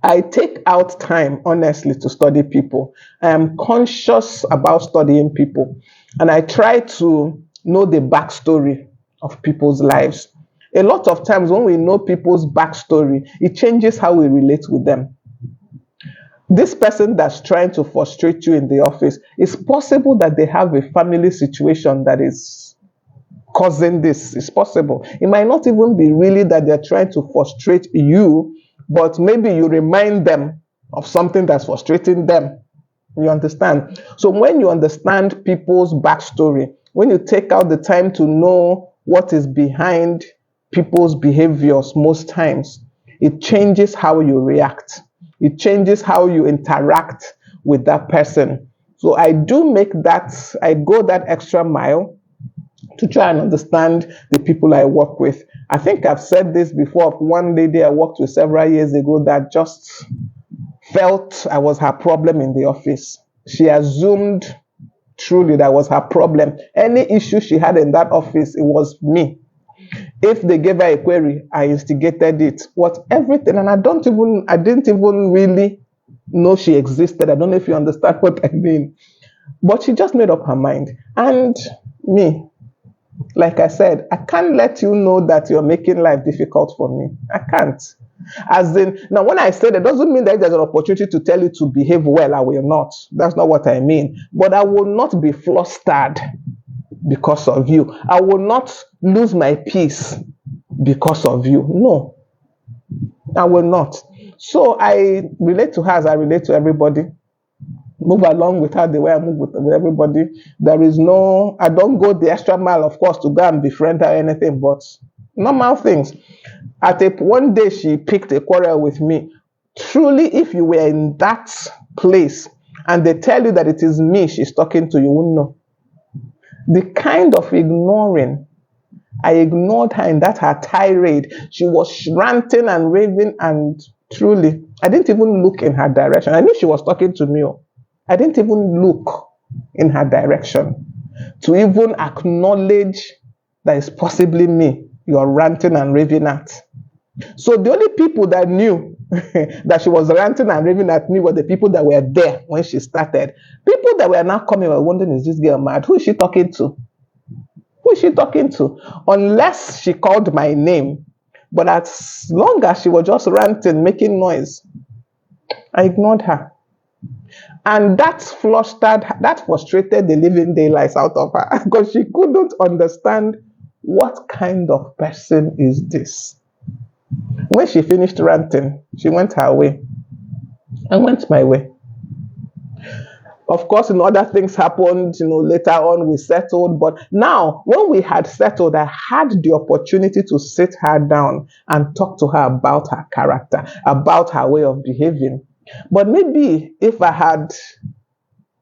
I take out time, honestly, to study people. I am conscious about studying people. And I try to know the backstory of people's lives. A lot of times, when we know people's backstory, it changes how we relate with them. This person that's trying to frustrate you in the office, it's possible that they have a family situation that is causing this. It's possible. It might not even be really that they're trying to frustrate you, but maybe you remind them of something that's frustrating them. You understand? So when you understand people's backstory, when you take out the time to know what is behind people's behaviors, most times, it changes how you react. It changes how you interact with that person. So I do make that, I go that extra mile to try and understand the people I work with. I think I've said this before. One lady I worked with several years ago that just felt I was her problem in the office. She assumed truly that was her problem. Any issue she had in that office, it was me. If they gave her a query, I instigated it. What everything, and I didn't even really know she existed. I don't know if you understand what I mean. But she just made up her mind. And me, like I said, I can't let you know that you're making life difficult for me. I can't. As in, now when I say that, doesn't mean that there's an opportunity to tell you to behave well. I will not. That's not what I mean. But I will not be flustered because of you. I will not lose my peace because of you. No, I will not. So I relate to her as I relate to everybody. Move along with her the way I move with everybody. There is no, I don't go the extra mile, of course, to go and befriend her or anything, but normal things. One day she picked a quarrel with me. Truly, if you were in that place and they tell you that it is me she's talking to, you wouldn't know. The kind of ignoring, I ignored her in that her tirade. She was ranting and raving, and truly, I didn't even look in her direction. I knew she was talking to me. I didn't even look in her direction to even acknowledge that it's possibly me you're ranting and raving at. So the only people that knew that she was ranting and raving at me were the people that were there when she started. People that were now coming were wondering, is this girl mad? Who is she talking to? Who is she talking to? Unless she called my name. But as long as she was just ranting, making noise, I ignored her. And that frustrated the living daylights out of her because she couldn't understand what kind of person is this. When she finished ranting, she went her way. I went my way. Of course, other things happened, later on we settled. But now, when we had settled, I had the opportunity to sit her down and talk to her about her character, about her way of behaving. But maybe if I had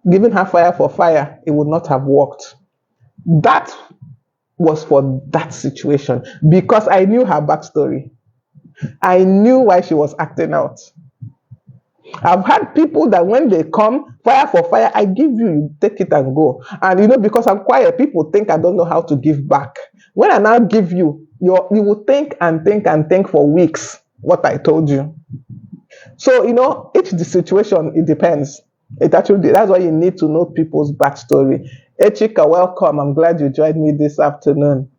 given her fire for fire, it would not have worked. That was for that situation because I knew her backstory. I knew why she was acting out. I've had people that when they come, fire for fire, I give you, you take it and go. And because I'm quiet, people think I don't know how to give back. When I now give you, you will think and think and think for weeks what I told you. So, each the situation, it depends. That's why you need to know people's backstory. Echika, welcome. I'm glad you joined me this afternoon.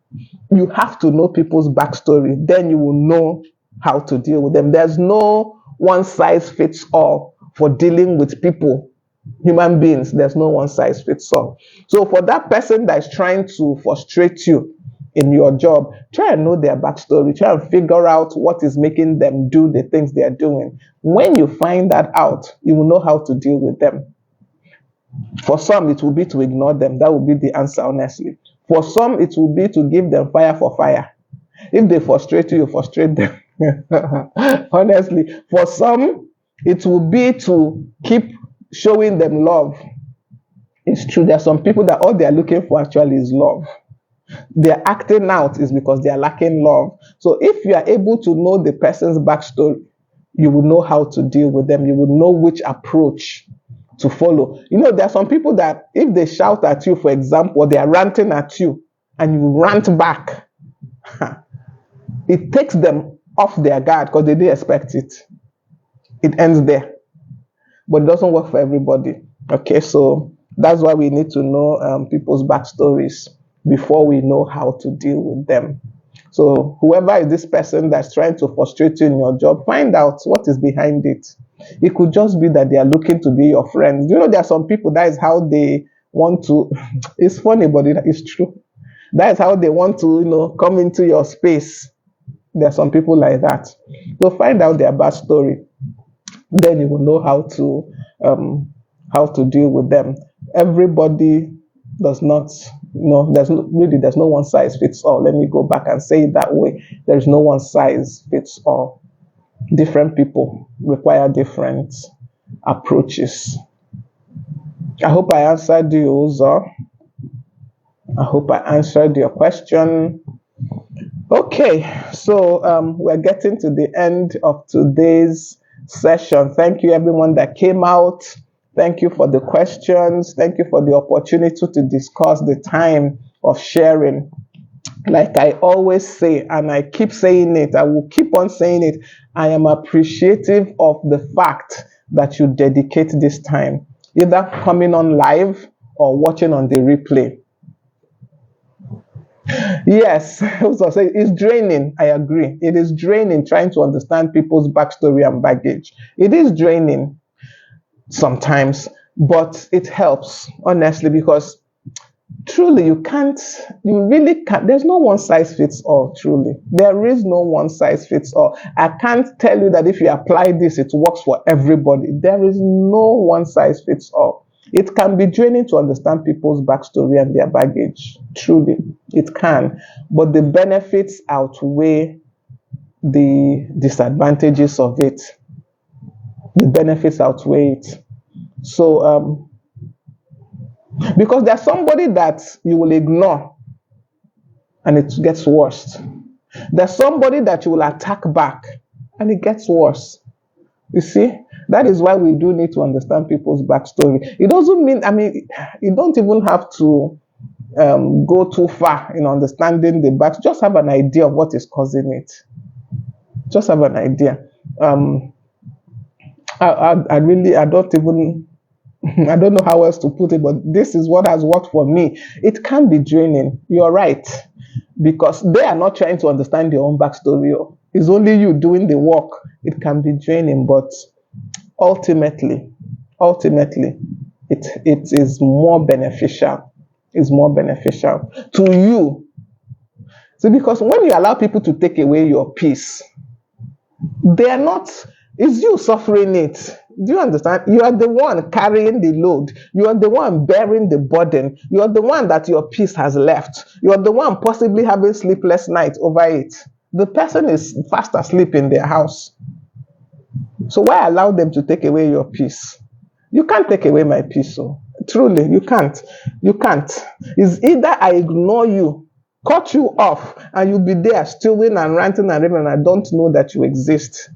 You have to know people's backstory. Then you will know how to deal with them. There's no one size fits all for dealing with people, human beings. There's no one size fits all. So for that person that is trying to frustrate you in your job, try and know their backstory. Try and figure out what is making them do the things they are doing. When you find that out, you will know how to deal with them. For some, it will be to ignore them. That will be the answer, honestly. For some, it will be to give them fire for fire. If they frustrate you, you frustrate them. Honestly, for some, it will be to keep showing them love. It's true. There are some people that all they are looking for actually is love. They're acting out is because they are lacking love. So if you are able to know the person's backstory, you will know how to deal with them. You will know which approach to follow. You know, there are some people that if they shout at you, for example, or they are ranting at you and you rant back, it takes them off their guard because they didn't expect it. It ends there. But it doesn't work for everybody. Okay, so that's why we need to know people's backstories before we know how to deal with them. So whoever is this person that's trying to frustrate you in your job, find out what is behind it. It could just be that they are looking to be your friend. You know, there are some people that is how they want to. It's funny, but it's true. That is how they want to, come into your space. There are some people like that. So find out their backstory. Then you will know how to deal with them. Everybody does not, there's no one size fits all. Let me go back and say it that way. There is no one size fits all. Different people require different approaches. I hope I answered you, Uzo. I hope I answered your question. Okay, so we're getting to the end of today's session. Thank you, everyone that came out. Thank you for the questions. Thank you for the opportunity to discuss the time of sharing. Like I always say, and I keep saying it, I will keep on saying it, I am appreciative of the fact that you dedicate this time, either coming on live or watching on the replay. Yes, so it's draining. I agree. It is draining trying to understand people's backstory and baggage. It is draining sometimes, but it helps, honestly, because truly you really can't. There's no one size fits all, truly. There is no one size fits all. I can't tell you that if you apply this, it works for everybody. There is no one size fits all. It can be draining to understand people's backstory and their baggage. Truly, it can. But the benefits outweigh the disadvantages of it. The benefits outweigh it. So, because there's somebody that you will ignore and it gets worse. There's somebody that you will attack back and it gets worse. You see, that is why we do need to understand people's backstory. It doesn't mean, you don't even have to go too far in understanding the back. Just have an idea of what is causing it. Just have an idea. I don't even, I don't know how else to put it, but this is what has worked for me. It can be draining. You're right. Because they are not trying to understand your own backstory. It's only you doing the work. It can be draining, but ultimately, it is more beneficial. It's more beneficial to you. See, because when you allow people to take away your peace, they are not, it's you suffering it. Do you understand? You are the one carrying the load. You are the one bearing the burden. You are the one that your peace has left. You are the one possibly having sleepless nights over it. The person is fast asleep in their house. So why allow them to take away your peace? You can't take away my peace. So truly, you can't. You can't. It's either I ignore you, cut you off, and you'll be there stewing and ranting and raving, and I don't know that you exist.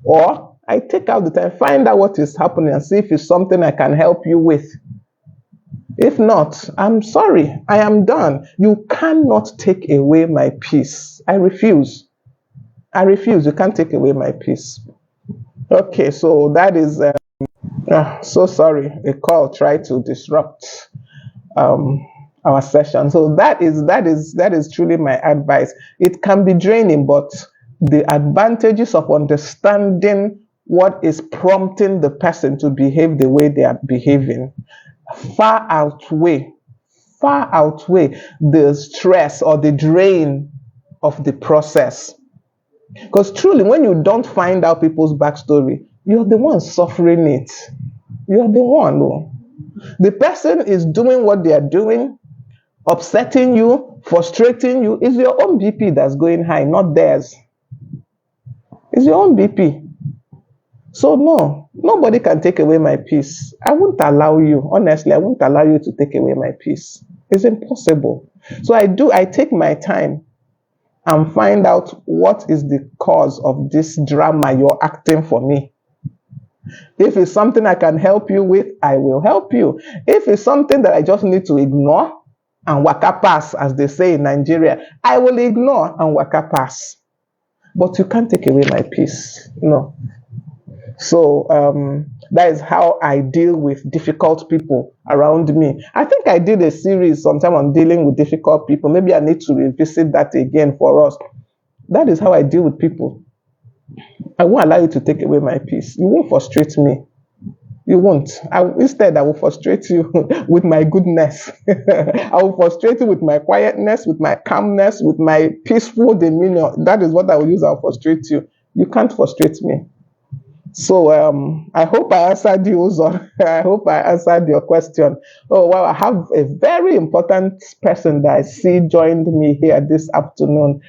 Or I take out the time, find out what is happening and see if it's something I can help you with. If not, I'm sorry, I am done. You cannot take away my peace. I refuse. I refuse. You can't take away my peace. Okay, so that is, so sorry, a call tried to disrupt our session. So that is truly my advice. It can be draining, but the advantages of understanding what is prompting the person to behave the way they are behaving far outweigh the stress or the drain of the process. Because truly, when you don't find out people's backstory, you're the one suffering it. You're the one. The person is doing what they are doing upsetting you, frustrating you, is your own BP that's going high, not theirs. It's your own BP. So no, nobody can take away my peace. I won't allow you. Honestly, I won't allow you to take away my peace. It's impossible. So I take my time and find out what is the cause of this drama you're acting for me. If it's something I can help you with, I will help you. If it's something that I just need to ignore and waka pass, as they say in Nigeria, I will ignore and waka pass. But you can't take away my peace. No. So that is how I deal with difficult people around me. I think I did a series sometime on dealing with difficult people. Maybe I need to revisit that again for us. That is how I deal with people. I won't allow you to take away my peace. You won't frustrate me. You won't. Instead, I will frustrate you with my goodness. I will frustrate you with my quietness, with my calmness, with my peaceful demeanor. That is what I will use. I'll frustrate you. You can't frustrate me. So I hope I answered you, Uzor. I hope I answered your question. Oh, wow. I have a very important person that I see joined me here this afternoon.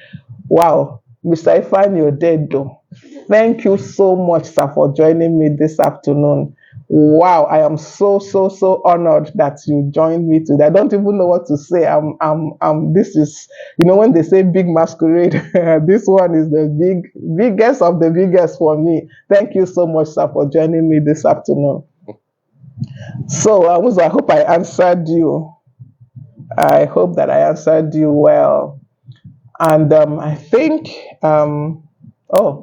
Wow. Mr. Ifan, you're dead, though. Thank you so much, sir, for joining me this afternoon. Wow, I am so honored that you joined me today. I don't even know what to say. This is, when they say big masquerade, this one is the biggest of the biggest for me. Thank you so much, sir, for joining me this afternoon. So, I hope I answered you. I hope that I answered you well. And I think,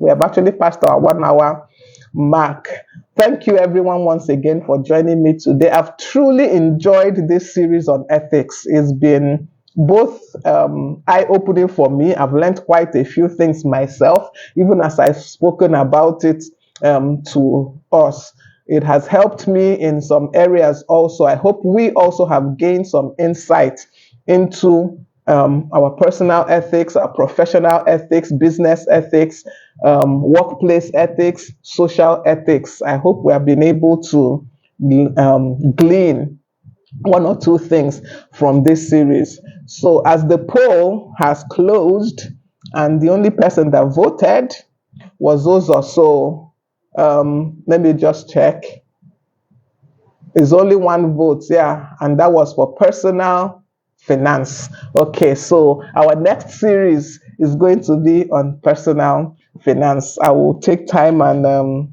we have actually passed our 1 hour mark. Thank you everyone once again for joining me today. I've truly enjoyed this series on ethics. It's been both eye-opening for me. I've learned quite a few things myself, even as I've spoken about it to us. It has helped me in some areas also. I hope we also have gained some insight into our personal ethics, our professional ethics, business ethics, workplace ethics, social ethics. I hope we have been able to glean 1 or 2 things from this series. So as the poll has closed and the only person that voted was Ozo, so let me just check. It's only 1 vote, yeah, and that was for personal finance. Okay, so our next series is going to be on personal finance. I will take time and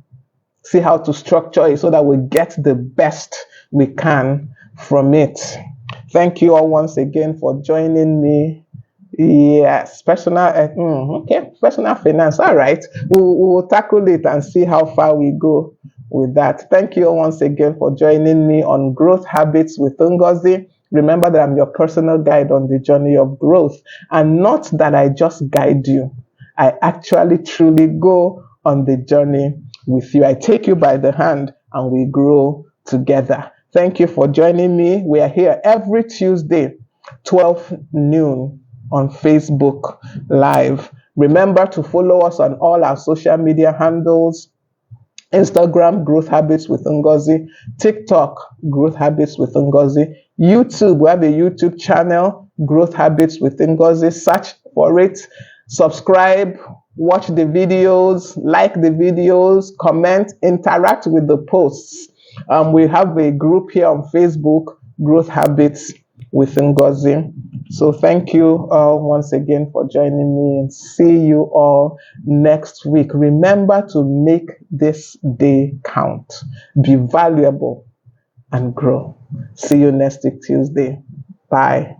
see how to structure it so that we get the best we can from it. Thank you all once again for joining me. Yes, personal finance. All right, we'll tackle it and see how far we go with that. Thank you all once again for joining me on Growth Habits with Ngozi. Remember that I'm your personal guide on the journey of growth, and not that I just guide you. I actually truly go on the journey with you. I take you by the hand and we grow together. Thank you for joining me. We are here every Tuesday, 12 noon on Facebook Live. Remember to follow us on all our social media handles. Instagram, Growth Habits with Ngozi. TikTok, Growth Habits with Ngozi. YouTube, we have a YouTube channel, Growth Habits with Ngozi. Search for it, subscribe, watch the videos, like the videos, comment, interact with the posts. We have a group here on Facebook, Growth Habits with Ngozi. So thank you all once again for joining me, and see you all next week. Remember to make this day count, be valuable, and grow. See you next week, Tuesday. Bye.